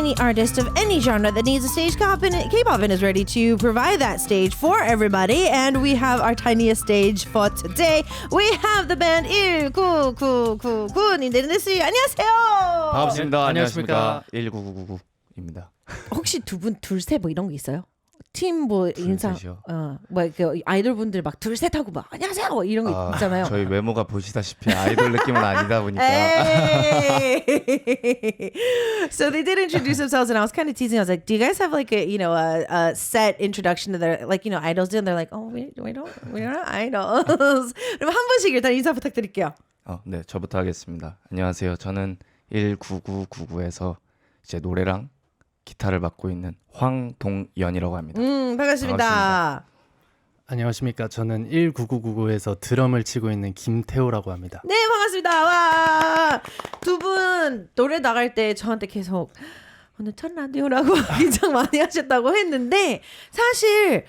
any artist of any genre that needs a stage, K-Poppin is ready to provide that stage for everybody. And we have our tiniest stage for today. We have the band 19999님들 안녕하세요. 반갑습니다. 안녕하십니까. 19999입니다. 혹시 두 분 둘셋 뭐 이런 거 있어요? 팀 뭐 인사 셋이요? 그 아이돌 분들 막 둘셋 하고 막 안녕하세요 뭐 이런 거 있잖아요. 저희 외모가 보시다시피 아이돌 느낌은 아니다 보니까. So they did introduce themselves, and I was kind of teasing. I was like, "Do you guys have like a set introduction to their idols?" And they're like, "Oh, we're not idols." 그럼 한 분씩 일단 인사 부탁드릴게요. 네, 저부터 하겠습니다. 안녕하세요. 저는 19999에서 이제 노래랑 기타를 맡고 있는 황동연이라고 합니다. 반갑습니다. 안녕하십니까. 저는 19999에서 드럼을 치고 있는 김태호라고 합니다. 네, 반갑습니다. 와, 두 분 노래 나갈 때 저한테 계속 오늘 첫 라디오라고 긴장 많이 하셨다고 했는데 사실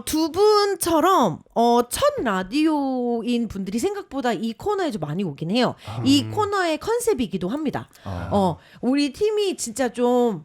두 분처럼 첫 라디오인 분들이 생각보다 이 코너에 좀 많이 오긴 해요. 이 코너의 컨셉이기도 합니다. 우리 팀이 진짜 좀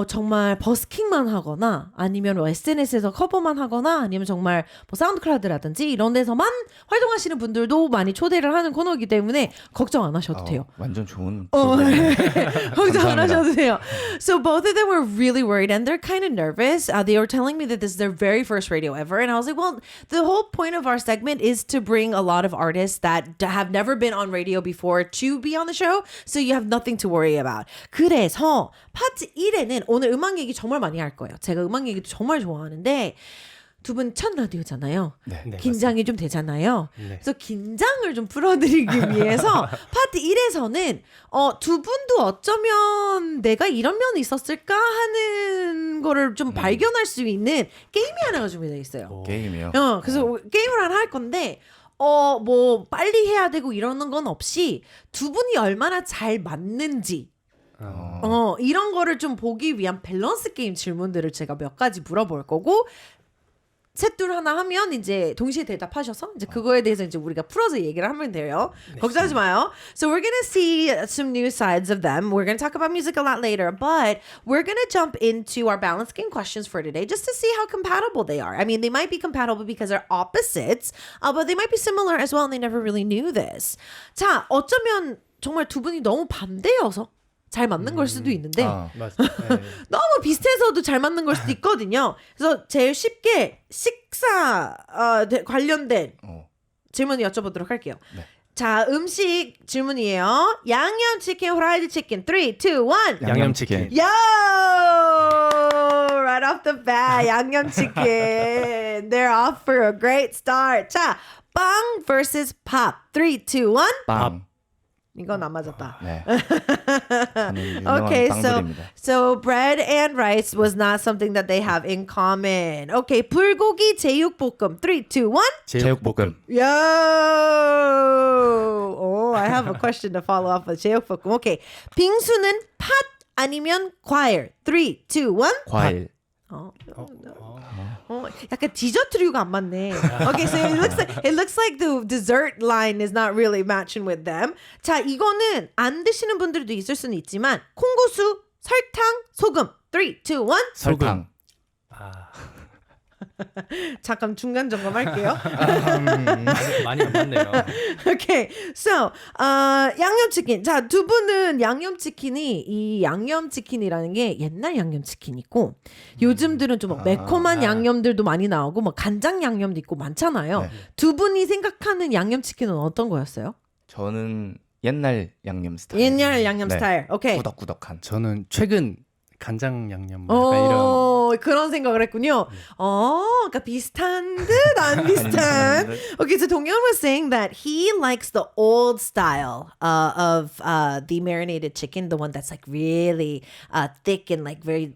정말 버스킹만 하거나 아니면 SNS에서 커버만 하거나 아니면 정말 뭐 사운드 클라우드라든지 이런 데서만 활동하시는 분들도 많이 초대를 하는 코너이기 때문에 걱정 안 하셔도 돼요. 완전 좋은 걱정 안 하셔도 돼요. So both of them were really worried and they're kind of nervous. They were telling me that this is their very first radio ever, and I was like, well, the whole point of our segment is to bring a lot of artists that have never been on radio before to be on the show, so you have nothing to worry about. 그래서 파트 1에는 오늘 음악 얘기 정말 많이 할 거예요. 제가 음악 얘기도 정말 좋아하는데 두 분 첫 라디오잖아요. 네, 긴장이 좀 되잖아요. 네. 그래서 긴장을 좀 풀어드리기 위해서 파트 1에서는 두 분도 어쩌면 내가 이런 면이 있었을까 하는 거를 좀 발견할 수 있는 게임이 하나가 준비되어 있어요. 게임이요? 그래서 게임을 하나 할 건데 뭐 빨리 해야 되고 이러는 건 없이 두 분이 얼마나 잘 맞는지 이런 거를 좀 보기 위한 밸런스 게임 질문들을 제가 몇 가지 물어볼 거고 셋둘 하나 하면 이제 동시에 대답하셔서 이제 그거에 대해서 이제 우리가 풀어서 얘기를 하면 돼요. 걱정하지 마요. So we're gonna see some new sides of them. We're gonna talk about music a lot later, but we're gonna jump into our balance game questions for today just to see how compatible they are. I mean, they might be compatible because they're opposites, but they might be similar as well, and they never really knew this. 자, 어쩌면 정말 두 분이 너무 반대여서 잘 맞는 걸 수도 있는데 맞아요. 네. 너무 비슷해서도 잘 맞는 걸 수도 있거든요. 그래서 제일 쉽게 식사 관련된 질문 여쭤보도록 할게요. 네. 자, 음식 질문이에요. 양념치킨, 후라이드 치킨. 3, 2, 1. 양념치킨. Yo! Right off the bat, 양념치킨. They're off for a great start. 자, 빵 vs 밥. 3, 2, 1. 빵. 이건 안 맞았다. 네. 저는 유명한 Okay, 빵들입니다. so bread and rice was not something that they have in common. Okay, 불고기 제육볶음. 3, 2, 1. 제육볶음. Yo! Oh, I have a question to follow up with 제육볶음. Okay, 빙수는 팥 아니면 과일. 3, 2, 1. 과일. 약간 디저트류가 안 맞네. Okay, so it looks like the dessert line is not really matching with them. 자, 이거는 안 드시는 분들도 있을 수는 있지만 콩고수, 설탕, 소금. 3, 2, 1. 설탕. 잠깐 중간 점검할게요. 많이 안 맞네요. Okay, so 양념치킨. 자, 두 분은 양념치킨이 이 양념치킨이라는 게 옛날 양념치킨 있고 요즘들은 좀 매콤한 양념들도 많이 나오고 뭐 간장 양념도 있고 많잖아요. 네. 두 분이 생각하는 양념치킨은 어떤 거였어요? 저는 옛날 양념 스타일. 옛날 양념 네. 스타일. 오케이. 꾸덕꾸덕한. 저는 최근 간장 양념 약간 이런 그런 생각을 했군요. 그러니까 비슷한 듯 안 비슷한. Okay, so Dong-yeon was saying that he likes the old style of the marinated chicken, the one that's like really thick and like very,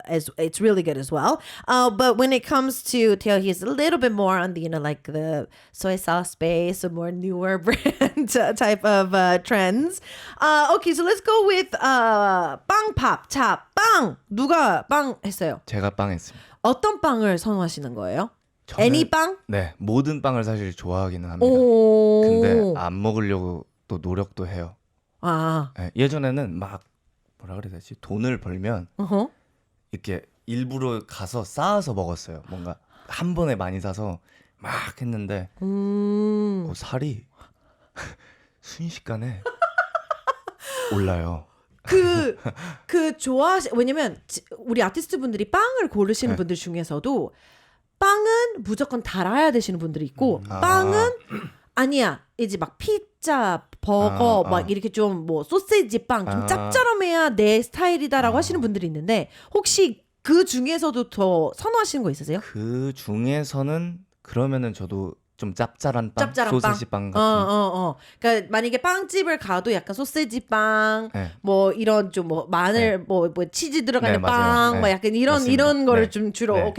it's really good as well. But when it comes to Teo, he's a little bit more on the, like the soy sauce base, a more newer brand type of trends. Okay, so let's go with 빵밥. 자, 빵! 누가 빵 했어요? 제가 빵 했습니다. 어떤 빵을 선호하시는 거예요? 저는- 애니 빵? 네, 모든 빵을 사실 좋아하기는 합니다. 오. 근데 안 먹으려고 또 노력도 해요. 아. 네, 예전에는 막 뭐라 그래야 되지? 돈을 벌면 어허. 이렇게 일부러 가서 쌓아서 먹었어요. 뭔가 한 번에 많이 사서 막 했는데 살이 순식간에 올라요. 왜냐면 우리 아티스트 분들이 빵을 고르시는 네. 분들 중에서도 빵은 무조건 달아야 되시는 분들이 있고 아. 빵은 아니야 이제 막 피자 버거 막 이렇게 좀 뭐 소세지 빵 좀 짭짤함해야 내 스타일이다라고 하시는 분들이 있는데 혹시 그 중에서도 더 선호하시는 거 있으세요? 그 중에서는 그러면은 저도 좀 짭짤한 빵, 짭짤한 소세지 빵 같은. 그러니까 만약에 빵집을 가도 약간 소세지 빵, 네. 뭐 이런 좀 뭐 마늘, 뭐 치즈 들어가는 네, 맞아요. 빵, 네. 막 약간 이런 맞습니다. 거를 네. 좀 주로. 네.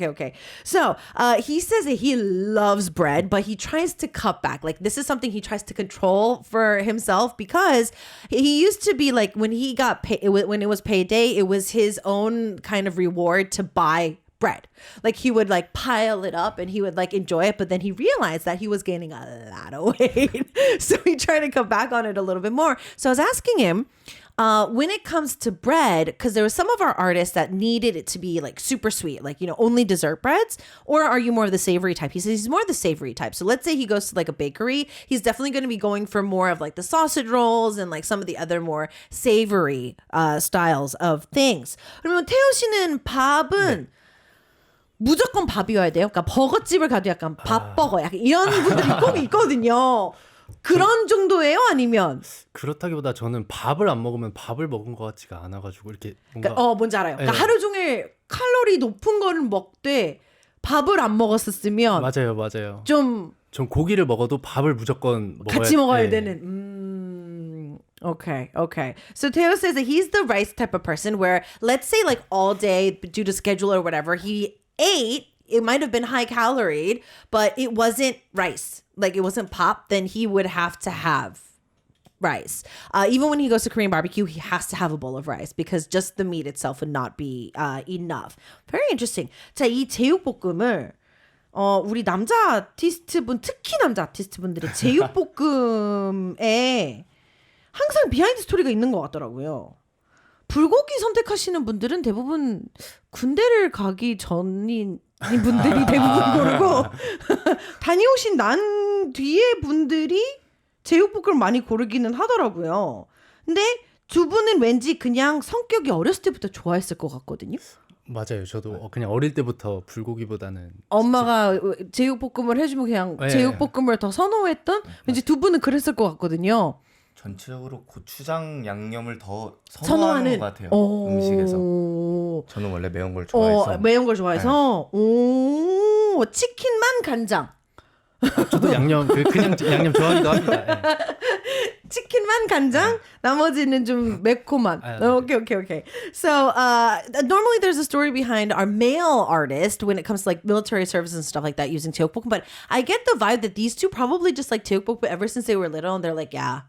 Okay. So he says that he loves bread, but he tries to cut back. Like this is something he tries to control for himself because he used to be like when he got when it was payday, it was his own kind of reward to buy bread. Like he would like pile it up and he would like enjoy it, but then he realized that he was gaining a lot of weight. So he tried to cut back on it a little bit more. So I was asking him, when it comes to bread, because there were some of our artists that needed it to be like super sweet, like, you know, only dessert breads, or are you more of the savory type? He says he's more of the savory type. So let's say he goes to like a bakery, he's definitely going to be going for more of like the sausage rolls and like some of the other more savory styles of things. 그러면 태호 씨는 밥은 무조건 밥이어야 돼요. 그러니까 버거집을 가도 약간 밥버거 약간 이런 분들이 꼭 있거든요. 그런 정도예요? 아니면 그렇다기보다 저는 밥을 안 먹으면 밥을 먹은 것 같지가 않아가지고 이렇게 뭔가 그러니까, 뭔지 알아요. 그러니까 네. 하루 종일 칼로리 높은 거를 먹되 밥을 안 먹었었으면 맞아요. 좀 전 고기를 먹어도 밥을 무조건 같이 먹어야 네. 되는. Okay. So Teo says that he's the rice type of person where let's say like all day due to schedule or whatever, he ate, it might have been high caloried, but it wasn't rice. Like it wasn't pop, then he would have to have rice. Even when he goes to Korean barbecue, he has to have a bowl of rice because just the meat itself would not be enough. Very interesting. 자, 이 제육볶음을 우리 남자 아티스트분, 특히 남자 아티스트분들의 제육볶음에 항상 비하인드 스토리가 있는 것 같더라고요. 불고기 선택하시는 분들은 대부분 군대를 가기 전인 분들이 대부분 고르고 다녀오신 난 뒤에 분들이 제육볶음을 많이 고르기는 하더라고요. 근데 두 분은 왠지 그냥 성격이 어렸을 때부터 좋아했을 것 같거든요. 맞아요. 저도 그냥 어릴 때부터 불고기보다는 엄마가 제육볶음을 해주면 그냥 네. 제육볶음을 더 선호했던 왠지 두 분은 그랬을 것 같거든요. 전체적으로 고추장 양념을 더 선호하는 것 같아요. 음식에서. 저는 원래 매운 걸 좋아해서. 매운 걸 좋아해서. 오, 치킨만 간장. 저도 양념 그냥 양념 좋아하기도 합니다. 네. 치킨만 간장, 나머지는 좀 매콤한. 네. Okay. So, normally there's a story behind our male artist when it comes to like military service and stuff like that using 제육볶음, but I get the vibe that these two probably just like 제육볶음 ever since they were little, and they're like, yeah.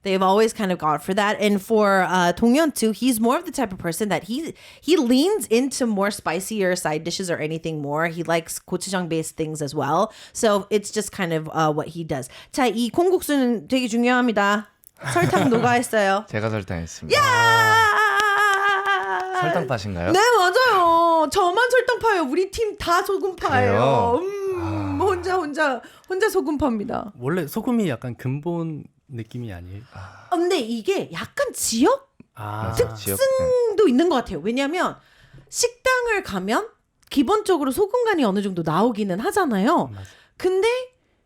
They've always kind of gone for that. And for Donghyun too, he's more of the type of person that he leans into more spicier side dishes or anything more. He likes gochujang based things as well. So it's just kind of what he does. 자, 이 콩국수는 되게 중요합니다. 설탕 누가 했어요? 제가 설탕했습니다. 설탕파신가요? 네, 맞아요. 저만 설탕파예요. 우리 팀 다 소금파예요. 혼자 소금파입니다. 원래 소금이 약간 근본 느낌이 아니에요. 근데 이게 약간 지역 지역. 도 있는 것 같아요. 왜냐하면 식당을 가면 기본적으로 소금 간이 어느 정도 나오기는 하잖아요. 근데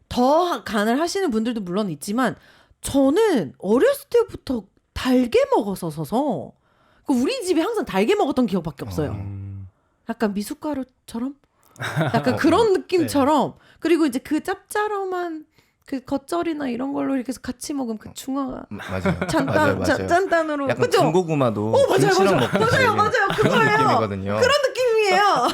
더 간을 하시는 분들도 물론 있지만 저는 어렸을 때부터 달게 먹었어서 우리 집에 항상 달게 먹었던 기억밖에 없어요. 약간 미숫가루처럼? 약간 그런 느낌처럼. 그리고 이제 그 짭짤한 그 겉절이나 이런 걸로 이렇게 해서 같이 먹으면 그 중화가 맞아요. 짠단으로. 약간 그죠? 군고구마도 맞아요. 김치랑 먹듯이 맞아요. 그런 그거예요. 느낌이거든요. 그런 느낌이에요.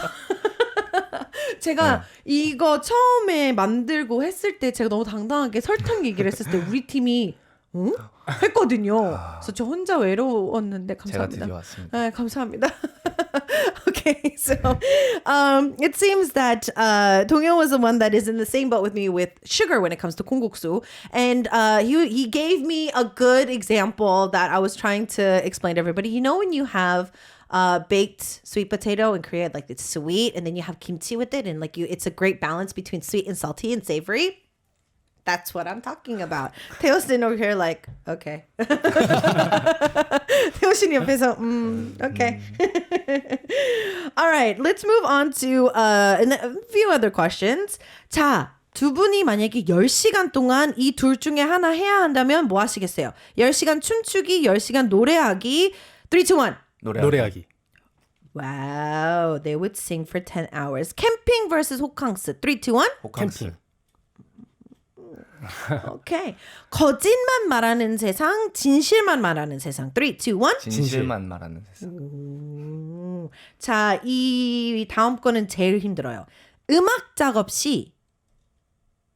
제가 이거 처음에 만들고 했을 때 제가 너무 당당하게 설탕 얘기를 했을 때 우리 팀이 응? 했거든요. 그래서 저 혼자 외로웠는데 제가 감사합니다. 드디어 왔습니다. 네, 감사합니다. 오케이. Okay, so it seems that Dong-yeon was the one that is in the same boat with me with sugar when it comes to kongguksu, and he gave me a good example that I was trying to explain to everybody. You know, when you have baked sweet potato in Korea, like it's sweet, and then you have kimchi with it, and like it's a great balance between sweet and salty and savory. That's what I'm talking about. Teo's sitting over here like, okay. 태호신 옆에서, okay. All right, let's move on to a few other questions. 자, 두 분이 만약에 10시간 동안 이 둘 중에 하나 해야 한다면 뭐 하시겠어요? 10시간 춤추기, 10시간 노래하기. 3, 2, 1. 노래하기. Wow, they would sing for 10 hours. 캠핑 vs 호캉스. 3, 2, 1. 호캉스. 오케이. 거짓만 말하는 세상, 진실만 말하는 세상. 3, 2, 1. 진실만 말하는 세상. 자, 이 다음 거는 제일 힘들어요. 음악 작업 시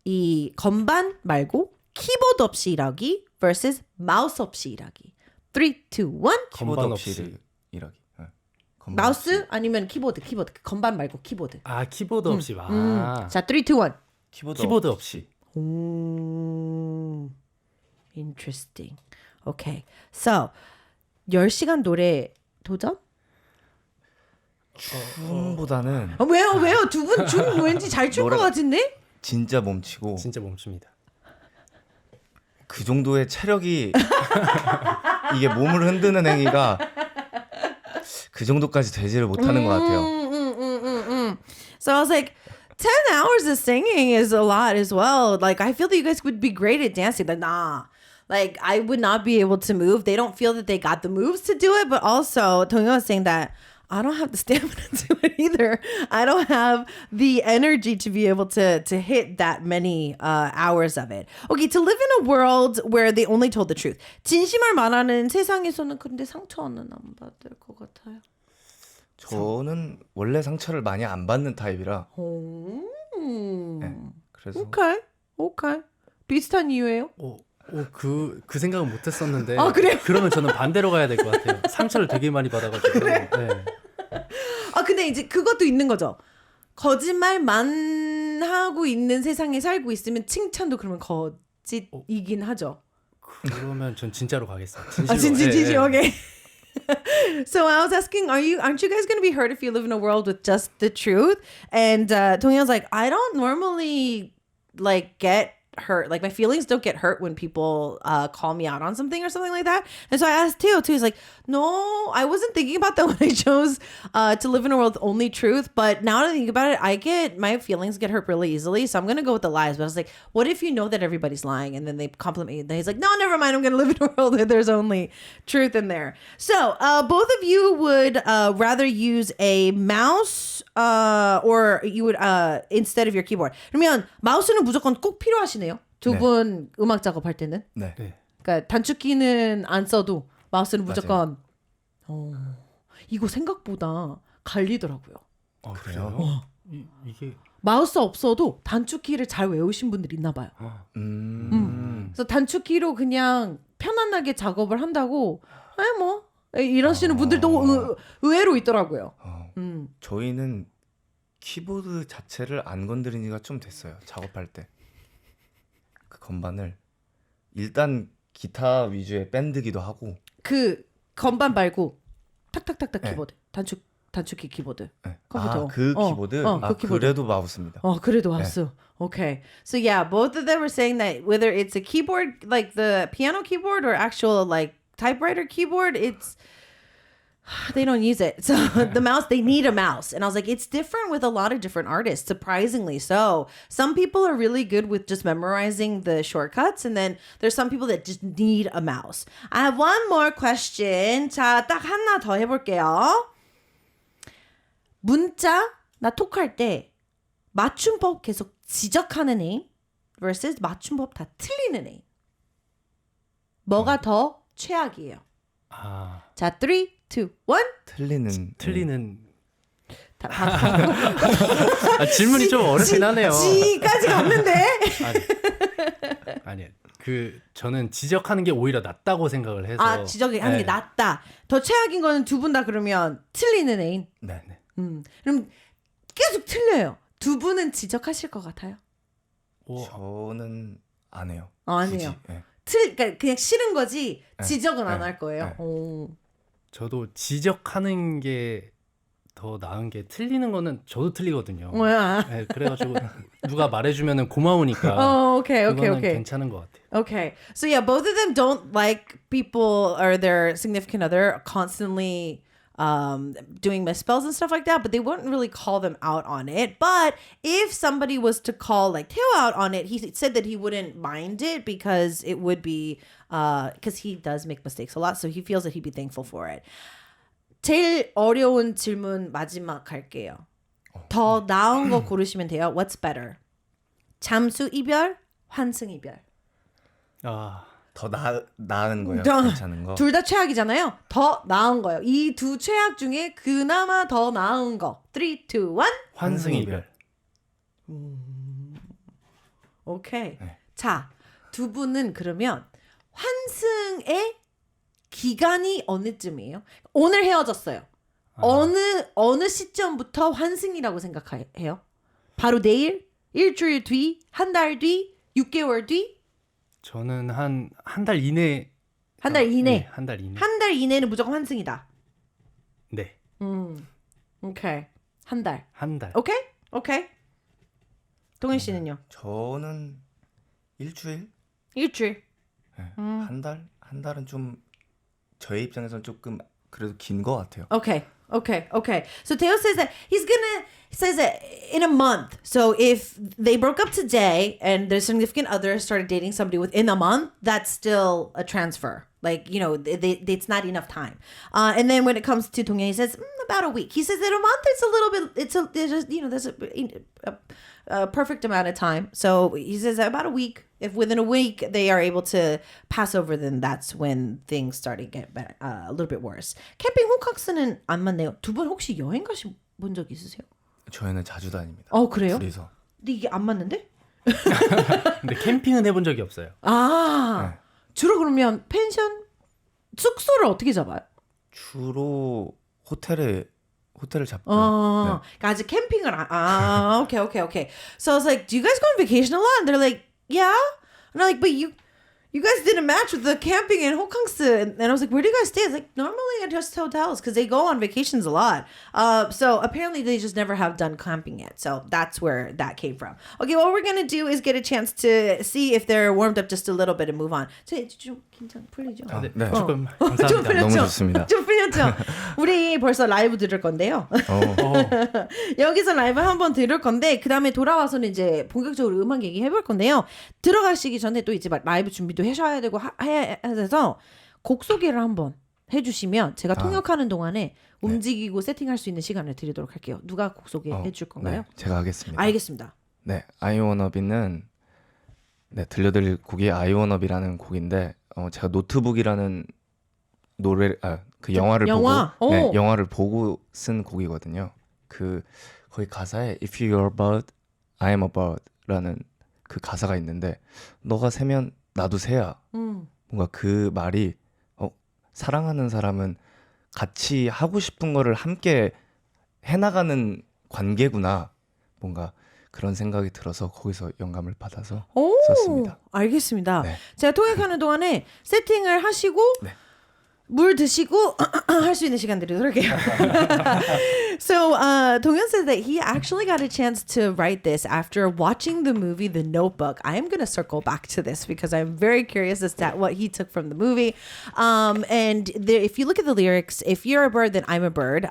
이 건반 말고 키보드 없이 일하기 vs 마우스 없이 일하기. 3, 2, 1. 키보드 건반 없이 없이. 일하기. 네. 건반 마우스 없이. 아니면 키보드. 건반 말고 키보드. 아 키보드 없이. 자, 3, 2, 1. 키보드 없이. Interesting. Okay. So, 10시간 노래 도전? 춤보다는 왜요? 두 분 춤 왠지 잘 출 것 노래가- 같은데? 진짜 몸치고 진짜 멈춥니다. 그 정도의 체력이 이게 몸을 흔드는 행위가 그 정도까지 되지를 못하는 것 같아요. So I was like, 10 hours of singing is a lot as well. Like, I feel that you guys would be great at dancing. But nah. Like, I would not be able to move. They don't feel that they got the moves to do it. But also, Dong-yeon was saying that I don't have the stamina to do it either. I don't have the energy to be able to hit that many hours of it. Okay, to live in a world where they only told the truth. 진심을 말하는 세상에서는 근데 상처는 안 받을 것 같아요. 저는 원래 상처를 많이 안 받는 타입이라 네, 그래서 오케이. 비슷한 이유예요? 그 생각은 못했었는데. 아, 그래요? 그러면 저는 반대로 가야 될 것 같아요. 상처를 되게 많이 받아가지고. 네. 아, 근데 이제 그것도 있는 거죠. 거짓말만 하고 있는 세상에 살고 있으면 칭찬도 그러면 거짓이긴 하죠. 그러면 전 진짜로 가겠습니다. 아, 진실로. 진짜, 예. okay. So I was asking, aren't you guys going to be hurt if you live in a world with just the truth? And Dong-yeon's like, I don't normally like get hurt. Like my feelings don't get hurt when people call me out on something or something like that. And so I asked Teo too. He's like, no, I wasn't thinking about that when I chose to live in a world with only truth. But now that I think about it, my feelings get hurt really easily. So I'm gonna go with the lies. But I was like, what if you know that everybody's lying and then they compliment you? And then he's like, no, never mind. I'm gonna live in a world where there's only truth in there. So both of you would rather use a mouse or you would instead of your keyboard. 그러면 마우스는 무조건 꼭 필요하시네요. 두 분 음악 작업할 때는. 네. 그러니까 단축키는 안 써도 마우스는 무조건. 이거 생각보다 갈리더라고요. 그래요? 이게 마우스 없어도 단축키를 잘 외우신 분들이 있나 봐요. 그래서 단축키로 그냥 편안하게 작업을 한다고 뭐 이러시는 분들도 의외로 있더라고요. 저희는 키보드 자체를 안 건드린 지가 좀 됐어요. 작업할 때. 그 건반을 일단 기타 위주의 밴드기도 하고 그 건반 말고 탁탁탁탁 네. 키보드. 단축키 키보드. 네. 컴퓨터. 그 키보드? 그 키보드. 그래도 마우스입니다. 그래도 마우스. Okay. So yeah, both of them were saying that whether it's a keyboard, like the piano keyboard or actual like typewriter keyboard, they don't use it. So the mouse, they need a mouse. And I was like, it's different with a lot of different artists, surprisingly so. Some people are really good with just memorizing the shortcuts. And then there's some people that just need a mouse. I have one more question. 자, 딱 하나 더 해볼게요. 문자, 나 톡할 때 맞춤법 계속 지적하는 애인 versus 맞춤법 다 틀리는 애인. 뭐가 더 최악이에요? 자, 3, 2, 1. 틀리는 질문이 좀 어렵긴 하네요. 지까지 갔는데. 아니, 저는 지적하는 게 오히려 낫다고 생각을 해서. 지적하는 게 낫다. 더 최악인 거는 두 분 다 그러면 틀리는 애인. 네. 그럼 계속 틀려요. 두 분은 지적하실 것 같아요? 저는 안 해요. 아니에요. 굳이, 예. 그러니까 그냥 싫은 거지 지적은 안 네. 할 거예요. 네. 오. 저도 지적하는 게 더 나은 게 틀리는 거는 저도 틀리거든요. 뭐야? 네, 그래가지고 누가 말해주면 고마우니까 Oh, okay, okay, 그거는 okay. 괜찮은 것 같아요. Okay. So yeah, both of them don't like people or their significant other constantly doing misspells and stuff like that, but they wouldn't really call them out on it. But if somebody was to call like Teo out on it, he said that he wouldn't mind it because it would be because he does make mistakes a lot, so he feels that he'd be thankful for it. 제일 어려운 질문 마지막 할게요. 더 나은 거 고르시면 돼요. What's better? 잠수 이별, 환승 이별. 더 나은 거예요. 더- 괜찮은 거. 둘 다 최악이잖아요. 더 나은 거예요. 이 두 최악 중에 그나마 더 나은 거. 3, 2, 1. 환승 이별. 오케이. 네. 자, 두 분은 그러면 환승의 기간이 어느쯤이에요? 오늘 헤어졌어요. 어느 시점부터 환승이라고 생각해요? 바로 내일? 일주일 뒤? 한 달 뒤? 6개월 뒤? 저는 한 달 이내. 한 달 이내. 네, 한 달 이내. 한 달 이내는 무조건 환승이다. 네, 오케이. 한 달. 한 달. 오케이? 오케이. 동현 씨는요? 저는 일주일? 일주일. 네. 한 달? 한 달은 좀 저의 입장에서는 조금 그래도 긴 것 같아요. Okay. So Teo says that he says that in a month. So if they broke up today and their significant other started dating somebody within a month, that's still a transfer. Like, you know, it's not enough time. And then when it comes to Donghyun, he says about a week. He says that a month is a little bit. There's just, you know, there's a perfect amount of time. So he says that about a week. If within a week they are able to pass over, then that's when things start to get better, a little bit worse. 캠핑 호캉스는 안 맞네요. 두 분 혹시 여행 가신 적 있으세요? 저희는 자주 다닙니다. 그래요? 둘이서. 근데 이게 안 맞는데? 근데 캠핑은 해본 적이 없어요. 아, 주로 그러면 펜션 숙소를 어떻게 잡아요? 주로 호텔을 잡고. 그러니까 아직 캠핑을 okay. So I was like, do you guys go on vacation a lot? And they're like, yeah. And I'm like, but you guys didn't match with the camping in Hokkangsu. And I was like, where do you guys stay? It's like, normally at just hotels because they go on vacations a lot. So apparently they just never have done camping yet. So that's where that came from. Okay, what we're going to do is get a chance to see if they're warmed up just a little bit and move on. 좀 긴장 풀리죠? 네, 네. 조금 좀 감사합니다. 풀렸죠? 너무 좋습니다. 좀 풀렸죠? 우리 벌써 라이브 들을 건데요. 여기서 라이브 한번 들을 건데 그 다음에 돌아와서는 이제 본격적으로 음악 얘기 해볼 건데요. 들어가시기 전에 또 이제 라이브 준비도 하셔야 되고 해야 돼서 곡 소개를 한번 해주시면 제가 통역하는 동안에 움직이고 세팅할 수 있는 시간을 드리도록 할게요. 누가 곡 소개해 줄 건가요? 네, 제가 하겠습니다. 알겠습니다. 네, I Wanna Be는 들려드릴 곡이 I Wanna Be라는 곡인데 제가 노트북이라는 그 영화를 영화? 보고 오. 영화를 보고 쓴 곡이거든요. 거기 가사에 If you're a bird, I am a bird라는 그 가사가 있는데 너가 새면 나도 새야. 뭔가 그 말이 사랑하는 사람은 같이 하고 싶은 거를 함께 해나가는 관계구나. 뭔가 그런 생각이 들어서 거기서 영감을 받아서 썼습니다. 알겠습니다. 네. 제가 통역하는 동안에 세팅을 하시고 네. 물 드시고 할 수 있는 시간 드리도록 할게요. So Donghyun says that he actually got a chance to write this after watching the movie The Notebook. I am going to circle back to this because I'm very curious as to what he took from the movie. And if you look at the lyrics, if you're a bird, then I'm a bird,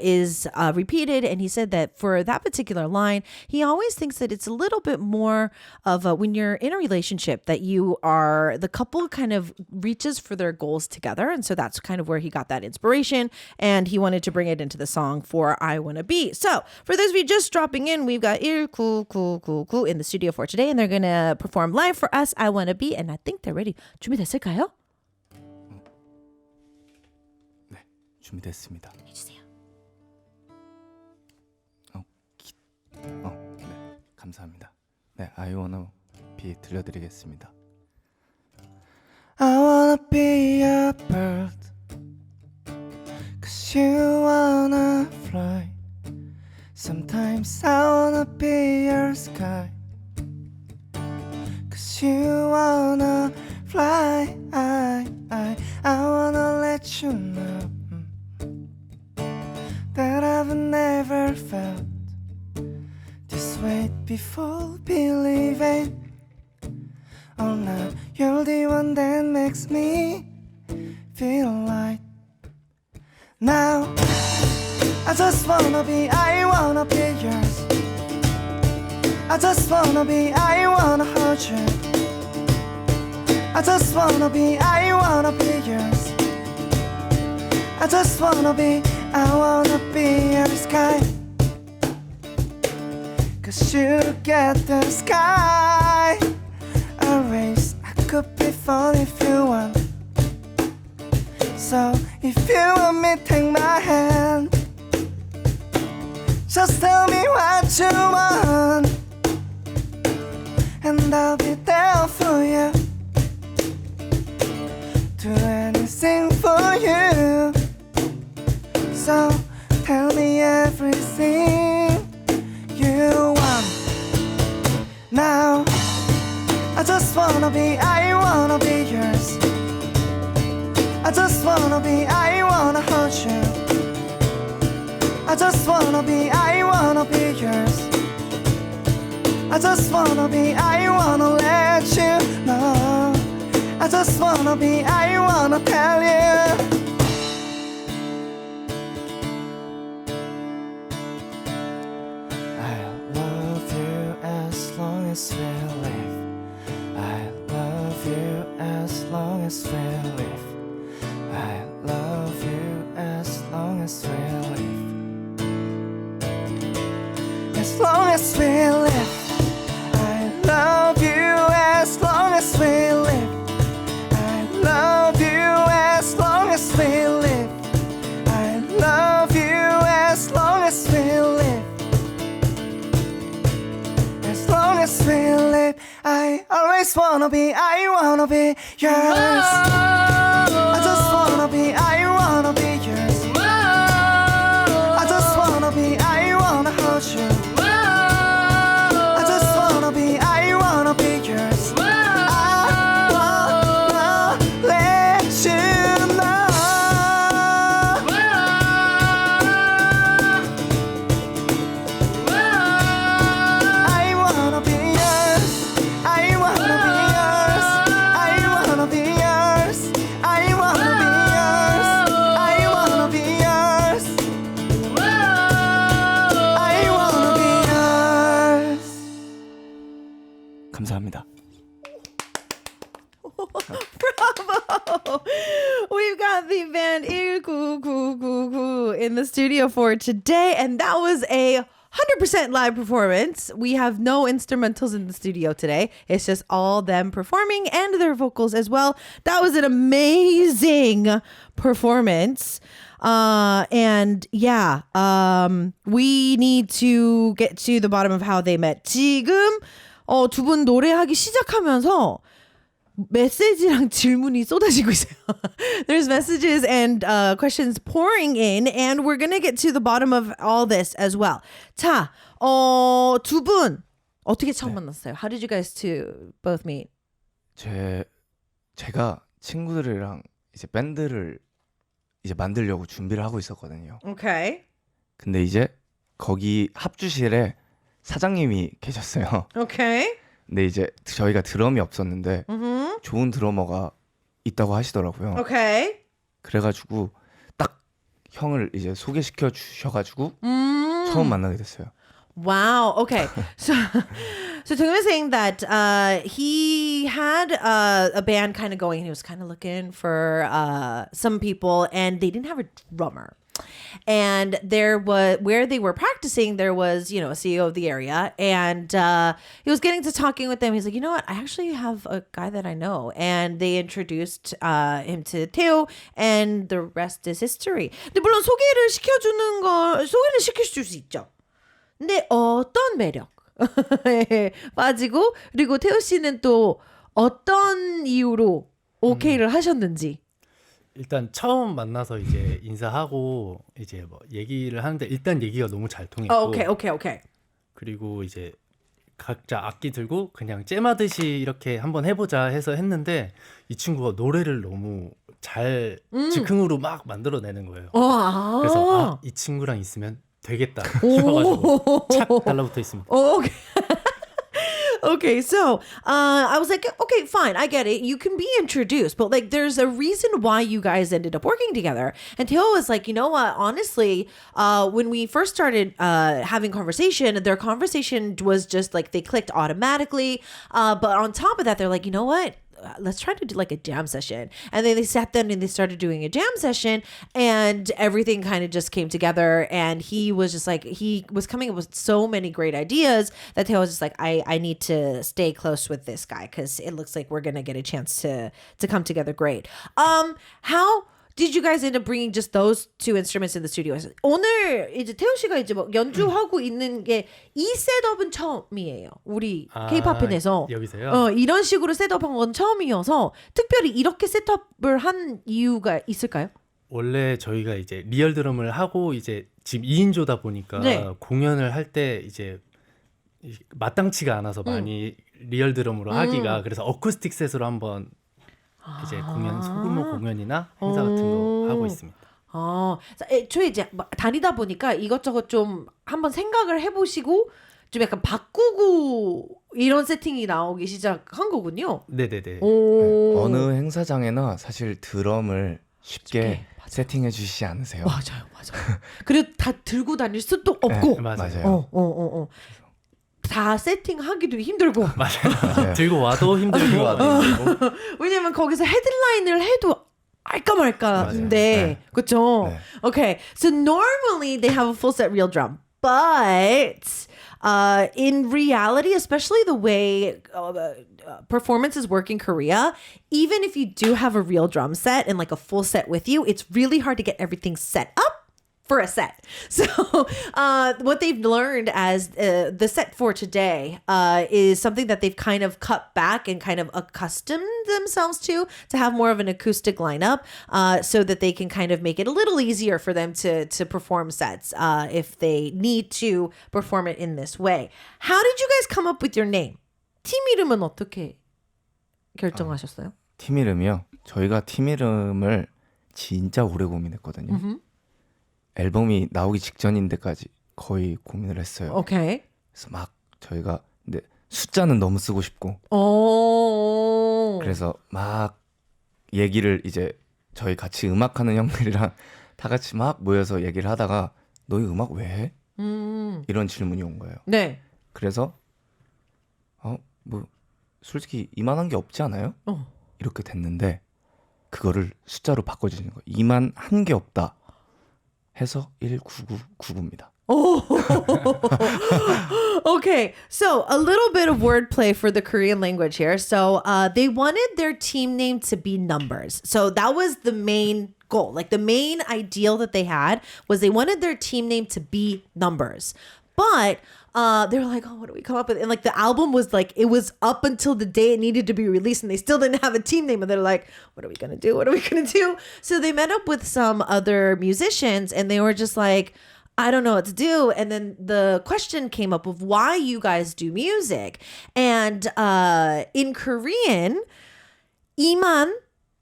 is repeated. And he said that for that particular line, he always thinks that it's a little bit more of when you're in a relationship that the couple kind of reaches for their goals together. And so that's kind of where he got that inspiration. And he wanted to bring it into the song for I Wanna Be. So for those of you just dropping in, we've got 19999 in the studio for today. And they're going to perform live for us, I Wanna Be. And I think they're ready. 준비됐을까요? 네, 준비됐습니다. 해주세요. 네, 감사합니다. 네, I Wanna Be 들려드리겠습니다. I wanna be a bird, 'cause you wanna fly. Sometimes I wanna be your sky, 'cause you wanna fly. I wanna let you know that I've never felt this way before. Believing, oh now you're the one that makes me feel like. Now I just wanna be, I wanna be yours. I just wanna be, I wanna hold you. I just wanna be, I wanna be yours. I just wanna be, I wanna be your sky. 'Cause you get the sky. Always, I could be fun if you want. So if you want me, take my hand. Just tell me what you want, and I'll be there for you. Do anything for you. So tell me everything you want. Now I just wanna be, I wanna be yours. I just wanna be, I wanna hold you. I just wanna be, I wanna be yours. I just wanna be, I wanna let you know. I just wanna be, I wanna tell you. I love you as long as we live. I love you as long as we live. I love you as long as we live. As long as we live. I love you as long as we live. I love you as long as we live. I love you as long as we live. As long as we live. I always wanna be, I wanna be yours. I just wanna be, I wanna be yours. I just wanna be, I wanna hold you. I just wanna be, I wanna be yours. I wanna let you know. I wanna be yours. I wanna be yours. I wanna be yours. I wanna be yours. I wanna be yours. I wanna be yours. 감사합니다. Bravo! We've got the band 1999 in the studio for today, and that was a 100% live performance. We have no instrumentals in the studio today. It's just all them performing and their vocals as well. That was an amazing performance. And yeah, we need to get to the bottom of how they met. 지금 두 분 노래하기 시작하면서 메시지랑 질문이 쏟아지고 있어요. There's messages and questions pouring in, and we're gonna get to the bottom of all this as well. 자, 두 분 어떻게 처음 만났어요? How did you guys two both meet? 제가 친구들이랑 이제 밴드를 이제 만들려고 준비를 하고 있었거든요. Okay. 근데 이제 거기 합주실에 사장님이 계셨어요. Okay. 근데 이제 저희가 드럼이 없었는데 Mm-hmm. 좋은 드러머가 있다고 하시더라고요. Okay. 그래가지고 딱 형을 이제 소개시켜 주셔가지고 처음 만나게 됐어요. Wow. Okay. So Tungam is saying that he had a band kind of going. He was kind of looking for some people, and they didn't have a drummer. And there was where they were practicing. There was, a CEO of the area, and he was getting to talking with them. He's like, you know what? I actually have a guy that I know, and they introduced him to Theo, and the rest is history. 근데 물론 소개를 시켜줄 수 있죠. 근데 어떤 매력 빠지고, 그리고 태우 씨는 또 어떤 이유로 오케이를 하셨는지. 일단 처음 만나서 이제 인사하고 이제 뭐 얘기를 하는데 일단 얘기가 너무 잘 통했고 오케이. 그리고 이제 각자 악기 들고 그냥 잼하듯이 이렇게 한번 해보자 해서 했는데 이 친구가 노래를 너무 잘 즉흥으로 막 만들어내는 거예요. 그래서 이 친구랑 있으면 되겠다 싶어가지고 착 달라붙어 있습니다. Okay. Okay, so I was like, okay, fine, I get it. You can be introduced, but like, there's a reason why you guys ended up working together. And Teo was like, you know what? Honestly, when we first started having conversation, their conversation was just like they clicked automatically. But on top of that, they're like, you know what? Let's try to do like a jam session. And then they sat down and they started doing a jam session and everything kind of just came together. And he was just like, he was coming up with so many great ideas that Teo was just like, I need to stay close with this guy because it looks like we're going to get a chance to come together great. How did you guys end up bringing just those two instruments in the studio? 오늘 이제 태우 씨가 이제 뭐 연주하고 있는 게 이 셋업은 처음이에요. 우리 K-팝인에서 여기서요? 이런 식으로 셋업한 건 처음이어서 특별히 이렇게 셋업을 한 이유가 있을까요? 원래 저희가 이제 리얼 드럼을 하고 이제 지금 2인조다 보니까 네. 공연을 할 때 이제 마땅치가 않아서 많이 리얼 드럼으로 하기가 그래서 어쿠스틱 셋으로 한번 이제 공연 소규모 공연이나 행사 같은 거 하고 있습니다. 애초에 이제 다니다 보니까 이것저것 좀 한번 생각을 해보시고 좀 약간 바꾸고 이런 세팅이 나오기 시작한 거군요. 네네네. 어느 행사장에나 사실 드럼을 쉽게 맞아요. 세팅해 주시지 않으세요. 맞아요. 그리고 다 들고 다닐 수도 없고. 네, 맞아요. 다 세팅하기도 힘들고. 맞아요. 들고 와도 힘들고. 왜냐면 거기서 헤드라인을 해도 알까 말까인데, 네. 그렇죠? 네. Okay, so normally they have a full set real drum, but in reality, especially the way performances work in Korea, even if you do have a real drum set and like a full set with you, it's really hard to get everything set up for a set. So what they've learned as the set for today is something that they've kind of cut back and kind of accustomed themselves to have more of an acoustic lineup so that they can kind of make it a little easier for them to perform sets if they need to perform it in this way. How did you guys come up with your name? 팀 이름은 어떻게 결정하셨어요? 팀 이름이요. 저희가 팀 이름을 진짜 오래 고민했거든요. 앨범이 나오기 직전인데까지 거의 고민을 했어요. 오케이. 그래서 막 저희가 근데 숫자는 너무 쓰고 싶고 그래서 막 얘기를 이제 저희 같이 음악하는 형들이랑 다 같이 막 모여서 얘기를 하다가 너희 음악 왜 해? 이런 질문이 온 거예요. 네. 그래서 뭐 솔직히 이만한 게 없지 않아요? 이렇게 됐는데 그거를 숫자로 바꿔주시는 거예요. 이만 한 게 없다 해서 1999입니다. Okay, so a little bit of wordplay for the Korean language here. So they wanted their team name to be numbers. So that was the main goal. Like the main ideal that they had was they wanted their team name to be numbers. But they were like, oh, what do we come up with? And like the album was like, it was up until the day it needed to be released and they still didn't have a team name. And they're like, what are we going to do? What are we going to do? So they met up with some other musicians and they were just like, I don't know what to do. And then the question came up of why you guys do music. And in Korean, 이만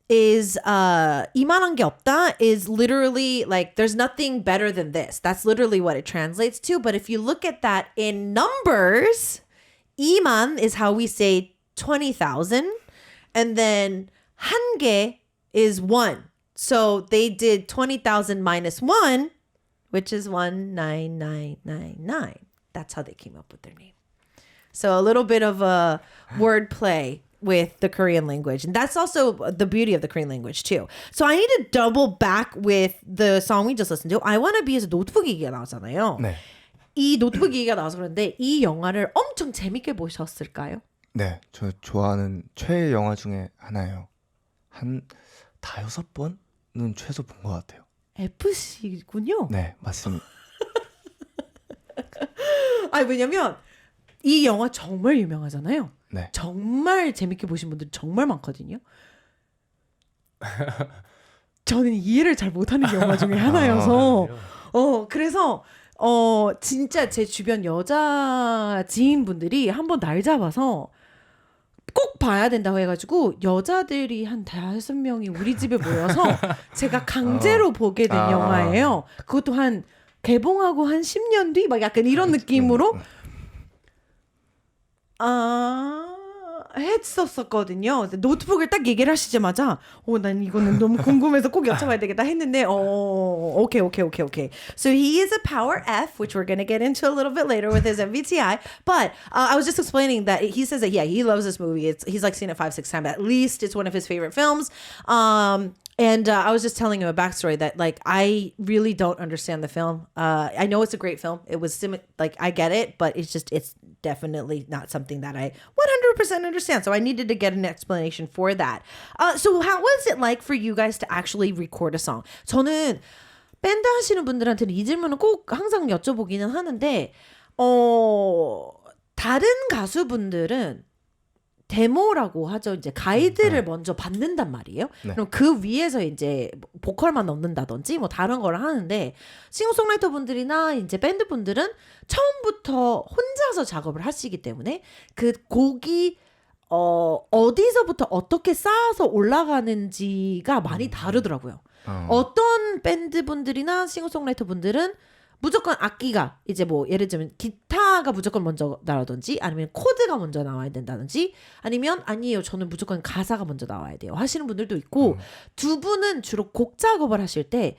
is 이만한 게 없다 is literally like there's nothing better than this. That's literally what it translates to. But if you look at that in numbers, 이만 is how we say 20,000. And then 한 개 is one. So they did 20,000 minus one, which is 19999. That's how they came up with their name. So a little bit of a word play with the Korean language. And that's also the beauty of the Korean language too. So I need to double back with the song we just listened to. I Wanna Be에서 노트북 얘기가 나오잖아요. 네. 이 노트북 얘기가 나와서 그런데 이 영화를 엄청 재밌게 보셨을까요? 네, 저 좋아하는 최애 영화 중에 하나예요. 한 5번은 최소 본 것 같아요. FC군요. 네, 맞습니다. 아니 왜냐면 이 영화 정말 유명하잖아요. 네. 정말 재밌게 보신 분들 정말 많거든요. 저는 이해를 잘 못하는 영화 중에 하나여서 그래요? 그래서 진짜 제 주변 여자 지인분들이 한번 날 잡아서 꼭 봐야 된다고 해가지고 여자들이 한 5명이 우리 집에 모여서 제가 강제로 보게 된 영화예요. 그것도 한 개봉하고 한 10년 뒤 막 약간 이런 느낌으로 했었거든요. 노트북을 딱 얘기를 하시자마자 난 이거는 너무 궁금해서 꼭 여쭤봐야 되겠다 했는데 okay. So he is a power F, which we're gonna get into a little bit later with his MBTI. But I was just explaining that he says that he loves this movie. He's like seen it 5-6 times at least. It's one of his favorite films. And I was just telling him a backstory that like I really don't understand the film. I know it's a great film. It was like I get it, but it's definitely not something that I 100% understand. So I needed to get an explanation for that. So how was it like for you guys to actually record a song? 저는 밴드 하시는 분들한테는 이 질문은 꼭 항상 여쭤보기는 하는데 다른 가수분들은 데모라고 하죠. 이제 가이드를 먼저 받는단 말이에요. 네. 그럼 그 위에서 이제 보컬만 넣는다든지 뭐 다른 걸 하는데 싱어송라이터 분들이나 이제 밴드 분들은 처음부터 혼자서 작업을 하시기 때문에 그 곡이 어디서부터 어떻게 쌓아서 올라가는지가 많이 다르더라고요. 어떤 밴드 분들이나 싱어송라이터 분들은 무조건 악기가 이제 뭐 예를 들면 기타가 무조건 먼저 나오든지 아니면 코드가 먼저 나와야 된다든지 아니면 아니에요 저는 무조건 가사가 먼저 나와야 돼요 하시는 분들도 있고 두 분은 주로 곡 작업을 하실 때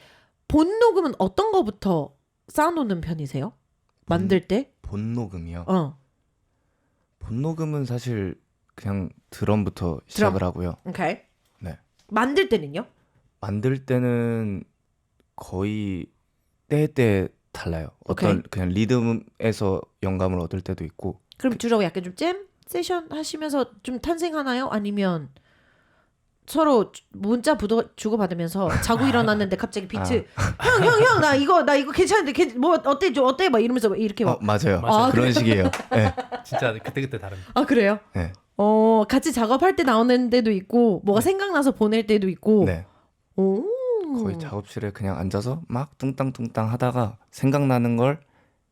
본 녹음은 어떤 거부터 쌓아놓는 편이세요? 만들 때? 본 녹음이요? 본 녹음은 사실 그냥 드럼부터 시작을 하고요. 오케이. 네. 만들 때는요? 만들 때는 거의 때에 달라요. 어떤 그냥 리듬에서 영감을 얻을 때도 있고. 그럼 주로 약간 좀 잼 세션 하시면서 좀 탄생하나요? 아니면 서로 문자 주고 받으면서 자고 일어났는데 갑자기 비트 형 나 이거 괜찮은데 뭐 어때 막 이러면서 막 이렇게 막 맞아요. 맞아요. 그런 식이에요. 네. 진짜 그때그때 다릅니다. 아 그래요? 네. 같이 작업할 때 나오는 때도 있고 뭐가 생각나서 보낼 때도 있고. 네. 오. 거의 작업실에 그냥 앉아서 막 뚱땅뚱땅 하다가 생각나는 걸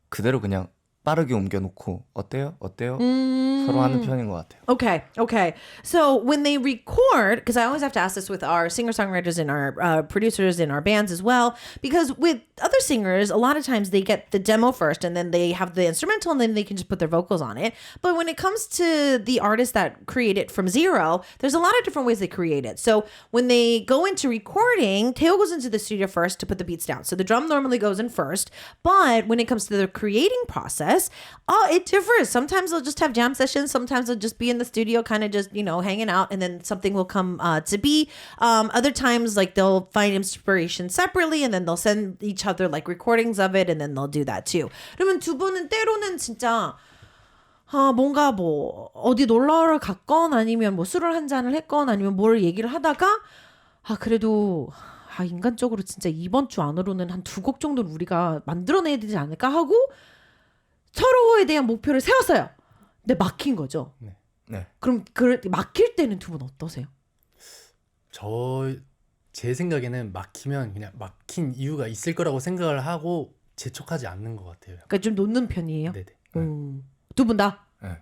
그대로 그냥 빠르게 옮겨놓고 어때요? 서로 하는 편인 것 같아요. Okay. So when they record, because I always have to ask this with our singer-songwriters and our producers in our bands as well, because with other singers, a lot of times they get the demo first and then they have the instrumental and then they can just put their vocals on it. But when it comes to the artists that create it from zero, there's a lot of different ways they create it. So when they go into recording, Teo goes into the studio first to put the beats down. So the drum normally goes in first, but when it comes to the creating process, it differs. Sometimes they'll just have jam sessions. Sometimes they'll just be in the studio, kind of just, hanging out, and then something will come to be. Other times, like they'll find inspiration separately, and then they'll send each other like recordings of it, and then they'll do that too. 그러면 두 분은 때로는 진짜 뭔가 뭐 어디 놀러를 갔건 아니면 뭐 술을 한 잔을 했건 아니면 뭘 얘기를 하다가 그래도 인간적으로 진짜 이번 주 안으로는 한 2곡 정도는 우리가 만들어내야 되지 않을까 하고 서로에 대한 목표를 세웠어요. 근데 막힌 거죠. 네. 그럼 막힐 때는 두 분 어떠세요? 제 생각에는 막히면 그냥 막힌 이유가 있을 거라고 생각을 하고 재촉하지 않는 것 같아요. 그러니까 좀 놓는 편이에요. 네네. 두 분 다. 네.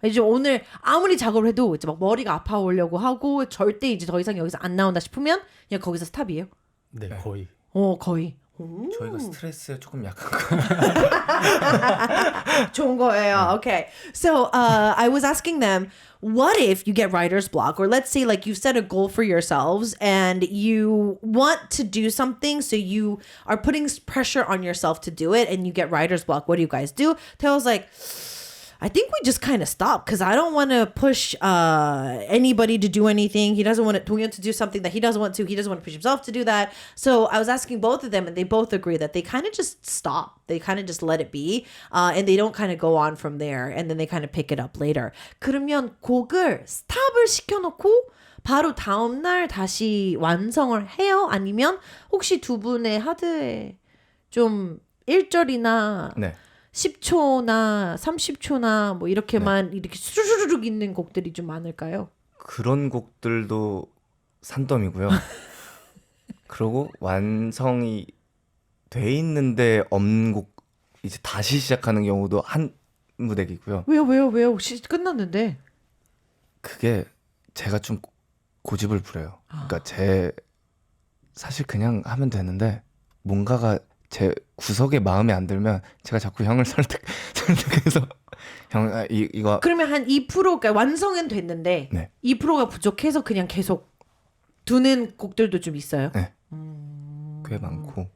이제 오늘 아무리 작업을 해도 이제 막 머리가 아파오려고 하고 절대 이제 더 이상 여기서 안 나온다 싶으면 그냥 거기서 스탑이에요. 네, 거의. 거의. 저희가 스트레스에 조금 약한 거. 좋은 거예요. Okay. So I was asking them, what if you get writer's block? Or let's say like you set a goal for yourselves and you want to do something, so you are putting pressure on yourself to do it and you get writer's block. What do you guys do? Tayl's like, I think we just kind of stop because I don't want to push anybody to do anything. He doesn't want to do something that he doesn't want to. He doesn't want to push himself to do that. So I was asking both of them, and they both agree that they kind of just stop. They kind of just let it be, and they don't kind of go on from there. And then they kind of pick it up later. 그러면 곡을 스탑을 시켜놓고 바로 다음 날 다시 완성을 해요? 아니면 혹시 두 분의 하드에 좀 1절이나 네. 10초나 30초나 뭐 이렇게만 이렇게 수르륵 있는 곡들이 좀 많을까요? 그런 곡들도 산더미고요. 그리고 완성이 돼 있는데 없는 곡 이제 다시 시작하는 경우도 한 무대기고요. 왜요? 혹시 끝났는데. 그게 제가 좀 고집을 부려요. 그러니까 사실 그냥 하면 되는데 뭔가가 제 구석에 마음에 안 들면 제가 자꾸 형을 설득해서 형 이거 그러면 한 2%가 완성은 됐는데 네. 2%가 부족해서 그냥 계속 두는 곡들도 좀 있어요. 네. 꽤 많고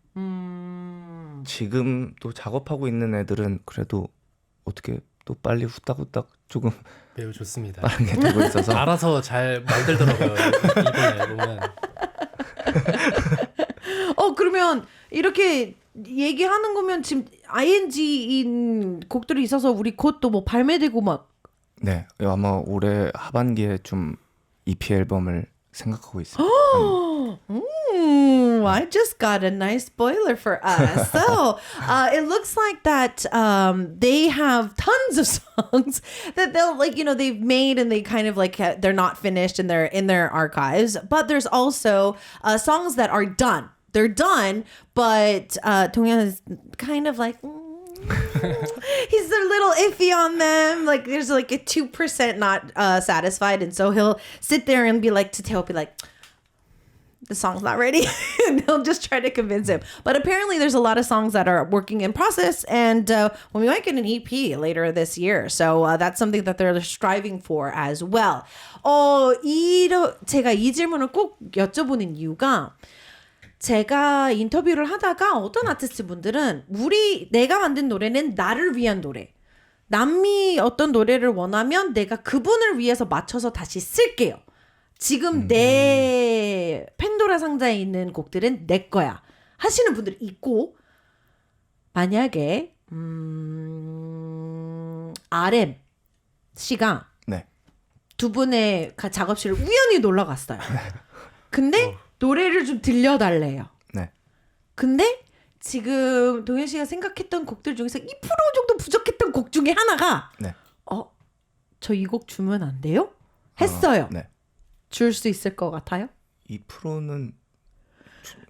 지금 또 작업하고 있는 애들은 그래도 어떻게 또 빨리 후딱후딱 조금 매우 좋습니다. 빠른 게 되고 있어서 알아서 잘 만들더라고요. 이번에 보면. 그러면 이렇게 얘기하는 거면 지금 ING인 곡들이 있어서 우리 곧 또 뭐 발매되고 막 네 아마 올해 하반기에 좀 EP 앨범을 생각하고 있습니다. I just got a nice spoiler for us. So it looks like that they have tons of songs that they'll they've made and they kind of like they're not finished and they're in their archives. But there's also songs that are done. They're done, but Donghyun is kind of like. He's a little iffy on them. Like there's like a 2% not satisfied, and so he'll sit there and be like to Tae, be like, the song's not ready. And he'll just try to convince him. But apparently there's a lot of songs that are working in process, and we might get an EP later this year. So that's something that they're striving for as well. 제가 이 질문을 꼭 여쭤보는 이유가 제가 인터뷰를 하다가 어떤 아티스트 분들은 내가 만든 노래는 나를 위한 노래. 남이 어떤 노래를 원하면 내가 그분을 위해서 맞춰서 다시 쓸게요. 지금 내 팬도라 상자에 있는 곡들은 내 거야. 하시는 분들이 있고 만약에 RM 씨가 네. 두 분의 작업실을 우연히 놀러 갔어요. 근데 노래를 좀 들려달래요. 네. 근데 지금 동현 씨가 생각했던 곡들 중에서 2% 정도 부족했던 곡 중에 하나가 네. 저 이 곡 주면 안 돼요? 했어요. 네. 줄 수 있을 것 같아요? 2%는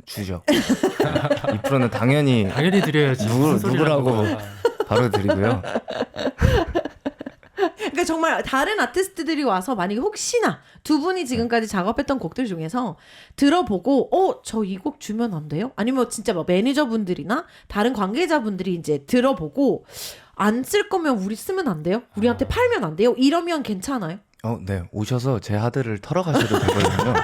주죠. 2%는 당연히 드려야지. 무슨 소리를 하는 누구라고 거야. 바로 드리고요. 그러니까 정말 다른 아티스트들이 와서 만약에 혹시나 두 분이 지금까지 작업했던 곡들 중에서 들어보고 저 이 곡 주면 안 돼요? 아니면 진짜 막 매니저분들이나 다른 관계자분들이 이제 들어보고 안 쓸 거면 우리 쓰면 안 돼요? 우리한테 팔면 안 돼요? 이러면 괜찮아요? 네. 오셔서 제 하드를 털어가셔도 되거든요.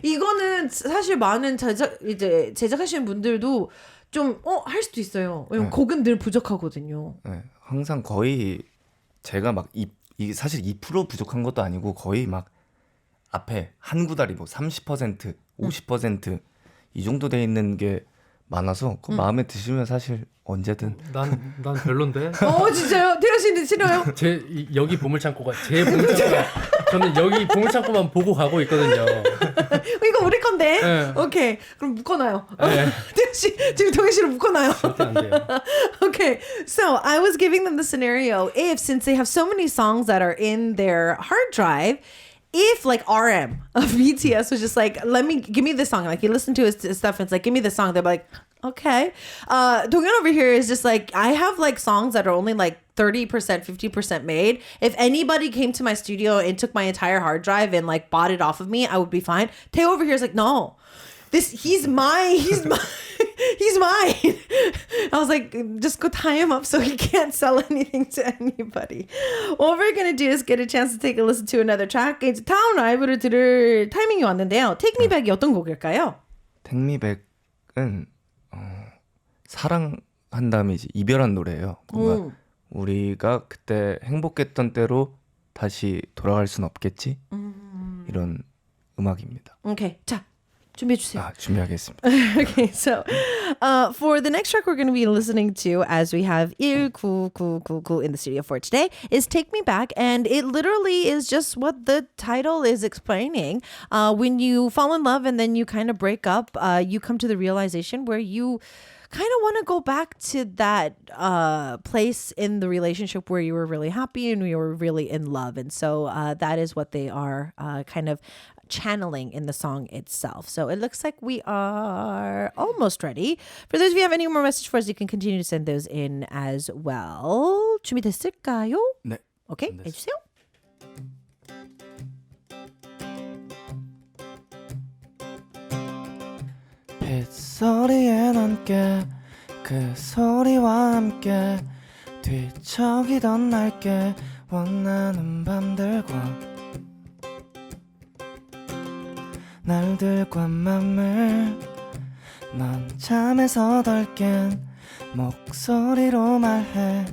이거는 사실 많은 제작하시는 분들도 좀 할 수도 있어요. 왜냐면 네. 곡은 늘 부족하거든요. 네. 항상 거의 제가 막 사실 2% 부족한 것도 아니고 거의 막 앞에 한 구달이 뭐 30%, 50% 이 정도 돼 있는 게 많아서 마음에 드시면 사실 언제든 난 별론데. 진짜요? 태연 씨는 싫어요? 여기 보물창고가 제 보물창고가 저는 여기 보물창고만 보고 가고 있거든요. 이거 우리 건데. 네. 오케이. 그럼 묶어놔요. 네. 태연 씨 지금 동현 씨를 묶어놔요. 절대 안 돼요. Okay, so I was giving them the scenario if, since they have so many songs that are in their hard drive, if like RM of BTS was just like, give me this song. Like you listen to his stuff and it's like, give me this song. They're like, okay. Donghyun over here is just like, I have like songs that are only like 30%, 50% made. If anybody came to my studio and took my entire hard drive and like bought it off of me, I would be fine. Tae over here is like, no. He's mine. He's mine. I was like, just go tie him up so he can't sell anything to anybody. What we're gonna do is get a chance to take a listen to another track. 이제 다음 라이브를 들을 타이밍이 왔는데요. Take Me Back이 어떤 곡일까요? Take Me Back은 사랑한 다음에 이제 이별한 노래예요. 뭔가 우리가 그때 행복했던 때로 다시 돌아갈 순 없겠지? 이런 음악입니다. 오케이, 자 준비해 주세요. 준비하겠습니다. Okay, so for the next track we're going to be listening to, as we have 1999 in the studio for today, is Take Me Back. And it literally is just what the title is explaining. When you fall in love and then you kind of break up, you come to the realization where you kind of want to go back to that place in the relationship where you were really happy and you were really in love. And so that is what they are kind of channeling in the song itself. So it looks like we are almost ready. For those of you who have any more message for us, you can continue to send those in as well. 준비됐을까요? 네. 오케이, 됐어요. 해주세요. 빗소리에 넘게 그 소리와 함께 뒤척이던 날개 원하는 밤들과 날들과 맘을 넌 잠에서 덜 깬 목소리로 말해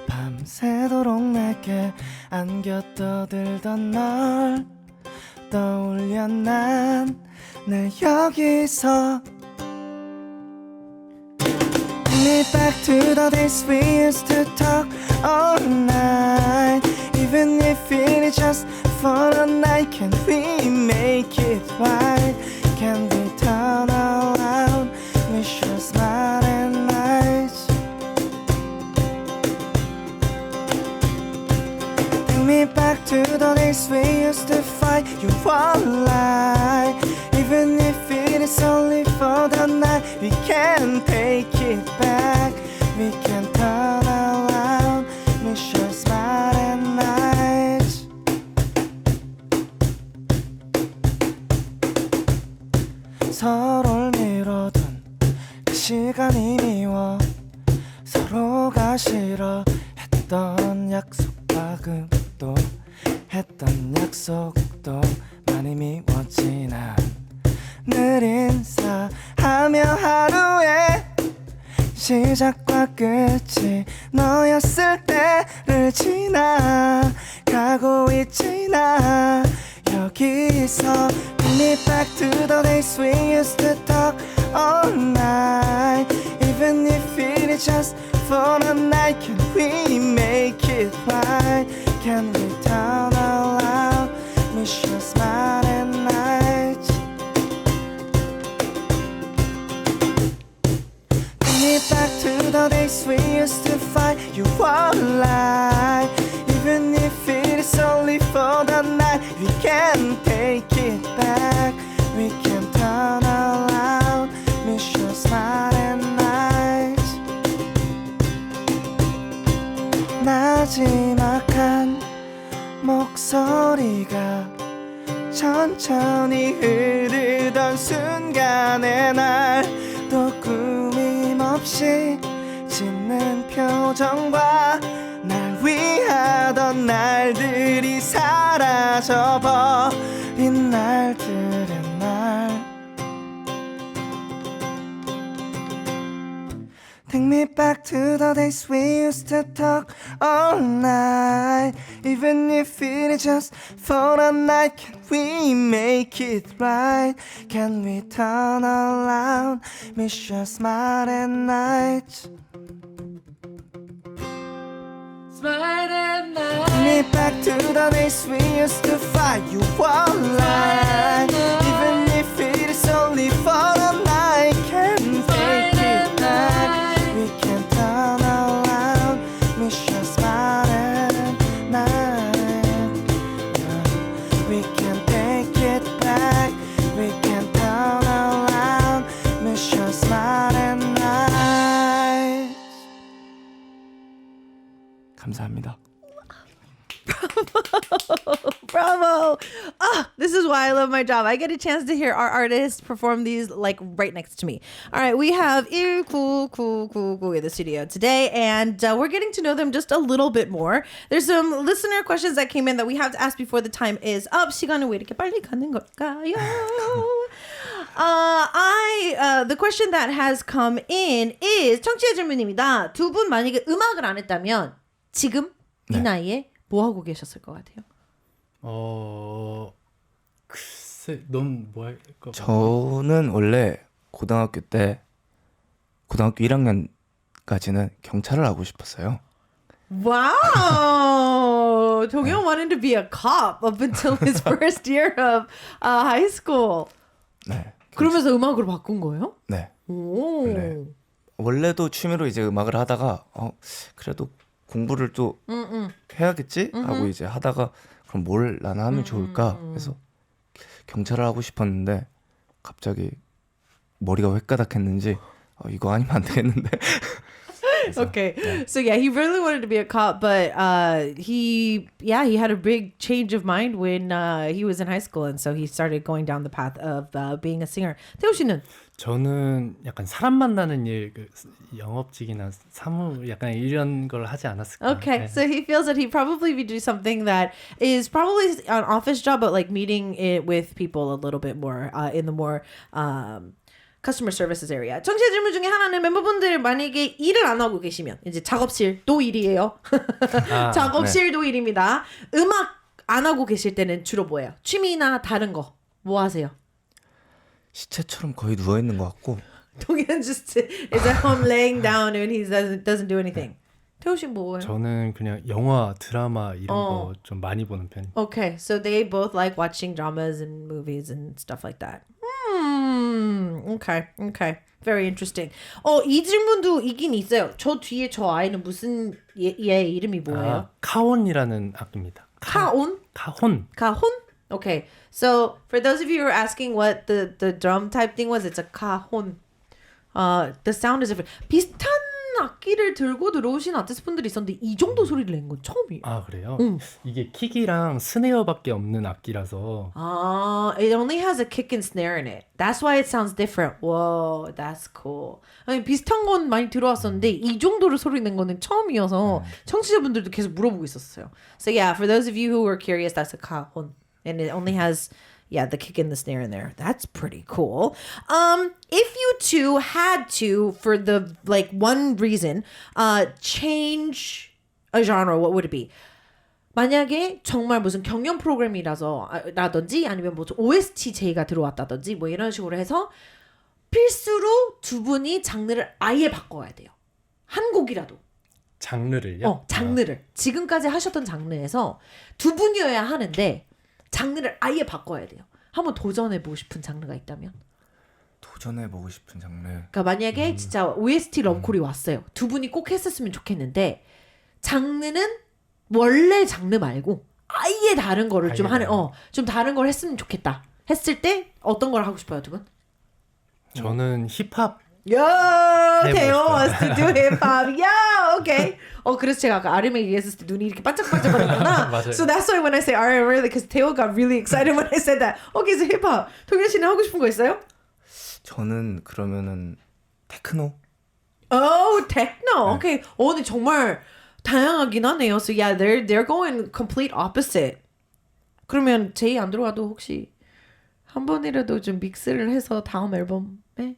밤새도록 내게 안겨 떠들던 널 떠올려 난 늘 여기서 Bring me back to the days we used to talk all night. Even if it is just for a night, can we make it right? Can we turn around? Wish you smile and nice. Bring me back to the days we used to fight. You won't lie. Even if it is only for the night, we can take it back. We can turn around. Miss your smile and nice. 서로를 미뤄둔 그 시간이 미워 서로가 싫어 했던 약속과 그또 했던 약속도 많이 미워지나 늘 인사하며 하루에 시작과 끝이 너였을 때를 지나가고 있지 나 여기서 Bring me back to the days we used to talk all night. Even if it is just for a night, can we make it right? Can we turn around? Miss your smile and nights. Bring me back to the days we used to fight. You won't lie. Even if it is only for the night, we can take it back. We can turn around. Miss your smile and nights. 마지막한 목소리가 천천히 흐르던 순간에 날 또 꾸밈없이 짓는 표정과 날 위하던 날들이 사라져버린 날들의 날 Take me back to the days we used to talk all night. Even if it is just for a night, can we make it right? Can we turn around? Miss your smile at night. Smile at night. Take me back to the days we used to fight. You won't lie. Even if it is only for a night, can we take it back? We can turn around. Miss your smile at night. We can take it back. We can turn around. Miss your smile at night. 감사합니다. Bravo! Ah, this is why I love my job. I get a chance to hear our artists perform these like right next to me. All right, we have 1999 in the studio today, and we're getting to know them just a little bit more. There's some listener questions that came in that we have to ask before the time is up. 시간은 왜 이렇게 빨리 가는 걸까요? The question that has come in is 청취자 질문입니다. 두 분 만약에 음악을 안 했다면 지금 이 네. 나이에 뭐 하고 계셨을 것 같아요? 글쎄, 넌 뭐 할 거? 저는 원래 고등학교 1학년까지는 경찰을 하고 싶었어요. Wow! 동영 wanted to be a cop up until his first year of high school. 네. 그러면서 음악으로 바꾼 거예요? 네. 오. 네. 원래도 취미로 이제 음악을 하다가 그래도 공부를 또 해야겠지 하고 이제 하다가 그럼 뭘 나는 하면 좋을까 해서 경찰을 하고 싶었는데 갑자기 머리가 획가닥했는지 이거 아니면 안 되겠는데. Okay. So yeah, he really wanted to be a cop, but he had a big change of mind when he was in high school, and so he started going down the path of being a singer. 태호 씨는? 저는 약간 사람 만나는 일, 그 영업직이나 사무 약간 이런 걸 하지 않았을까. Okay, 네. so he feels that he probably would do something that is probably an office job, but like meeting it with people a little bit more in the more customer services area. 청취자 질문 중에 하나는 멤버분들 만약에 일을 안 하고 계시면 이제 작업실도 일이에요. 작업실도 일입니다. 음악 안 하고 계실 때는 주로 뭐예요? 취미나 다른 거 뭐 하세요? 시체처럼 거의 누워 있는 것 같고. 동현 just is at home laying down and he doesn't do anything. 태호 씨 뭐예요? 저는 그냥 영화, 드라마 이런 거 좀 많이 보는 편이에요. Okay, so they both like watching dramas and movies and stuff like that. Okay. Very interesting. 이 질문도 있긴 있어요. 저 뒤에 저 아이는 무슨 얘 이름이 뭐예요? 카혼이라는 악기입니다. 카온? 카혼. 카혼? Okay. So for those of you who are asking what the drum type thing was, it's a cajon. The sound is different. 비슷한 악기를 들고 들어오신 아티스트 분들이 있었는데 이 정도 소리를 낸 건 처음이에요. 아 그래요? 이게 킥이랑 스네어밖에 없는 악기라서 It only has a kick and snare in it. That's why it sounds different. Whoa, that's cool. 아니, 비슷한 건 많이 들어왔었는데 이 정도로 소리 낸 거는 처음이어서 청취자분들도 계속 물어보고 있었어요. So yeah, for those of you who were curious, that's a cajon. And it only has the kick and the snare in there. That's pretty cool. If you two had to, for the like one reason, change a genre, what would it be? 만약에 정말 무슨 경연 프로그램이라든지 아니면 뭐 OST 제의가 들어왔다든지 뭐 이런 식으로 해서 필수로 두 분이 장르를 아예 바꿔야 돼요. 한 곡이라도. 장르를요? 장르를. 지금까지 하셨던 장르에서 두 분이어야 하는데 장르를 아예 바꿔야 돼요. 한번 도전해보고 싶은 장르가 있다면? 도전해보고 싶은 장르. 그러니까 만약에 진짜 OST 러브콜이 왔어요. 두 분이 꼭 했었으면 좋겠는데 장르는 원래 장르 말고 아예 다른 거를 좀 하는 좀 다른 걸 했으면 좋겠다. 했을 때 어떤 걸 하고 싶어요, 두 분? 저는 힙합. 야, 태호 wants to do hip hop. 야, okay. 그래서 제가 아까 아름에 얘기했을 때 눈이 이렇게 반짝반짝거렸구나. 맞아요. So that's why when I say RM, really, because Theo got really excited when I said that. Okay, so hip hop. 동현 씨는 하고 싶은 거 있어요? 저는 그러면은 테크노. techno. Okay. 근데 정말 다양하긴 하네요. So yeah, they're going complete opposite. 그러면 제이 안 들어와도 혹시 한 번이라도 좀 믹스를 해서 다음 앨범에?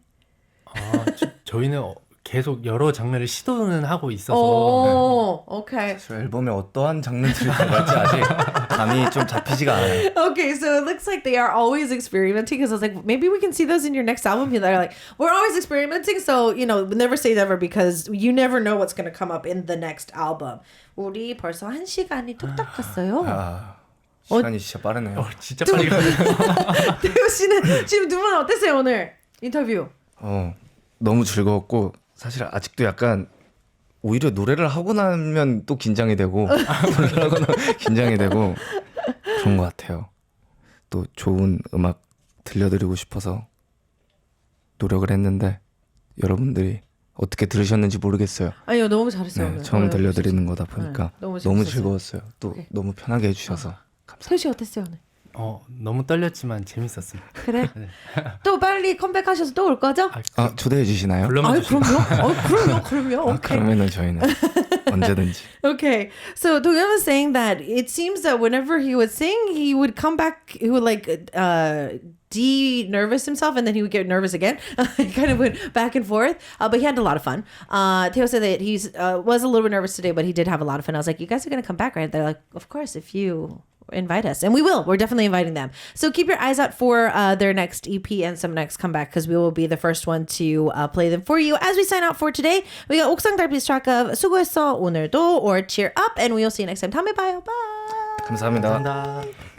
저희는 계속 여러 장르를 시도는 하고 있어서 okay. 저 앨범에 어떠한 장르들이 들어갈지 아직 감이 좀 잡히지가 않아요. Okay, so it looks like they are always experimenting. Because I was like, maybe we can see those in your next album. They're like, we're always experimenting. So, never say never because you never know what's going to come up in the next album. 우리 벌써 1시간이 뚝딱 갔어요. 시간이 진짜 빠르네요. 진짜 빨리 가네요. 태호 씨는 지금 두 분 어땠어요, 오늘 인터뷰? 너무 즐거웠고 사실 아직도 약간 오히려 노래를 하고 나면 또 긴장이 되고 노래를 하고 나면 긴장이 되고 그런 것 같아요. 또 좋은 음악 들려드리고 싶어서 노력을 했는데 여러분들이 어떻게 들으셨는지 모르겠어요. 아니요, 너무 잘했어요. 네, 오늘. 처음 들려드리는 거다 보니까 너무 너무 재밌었어요. 즐거웠어요. 또 오케이. 너무 편하게 해주셔서 감사합니다. 태호 씨 어땠어요, 오늘? 너무 떨렸지만 재밌었습니다. 그래? 또 빨리 컴백하셔서 또 올 거죠? 초대해 주시나요? 불러만 주시면 그럼요. 오케이. 그러면은 저희는 언제든지. Okay, so Donghyun was saying that it seems that whenever he would sing, he would come back, he would like de-nervous himself and then he would get nervous again. He kind of went back and forth, but he had a lot of fun. Theo said that he was a little bit nervous today, but he did have a lot of fun. I was like, you guys are going to come back, right? They're like, of course, if you invite us. And we will. We're definitely inviting them. So keep your eyes out for their next EP and some next comeback because we will be the first one to play them for you. As we sign out for today, we got 옥상 달빛 track of 수고했어 오늘도 or Cheer Up and we'll see you next time. 다음에 봐요. Bye. 감사합니다. 감사합니다.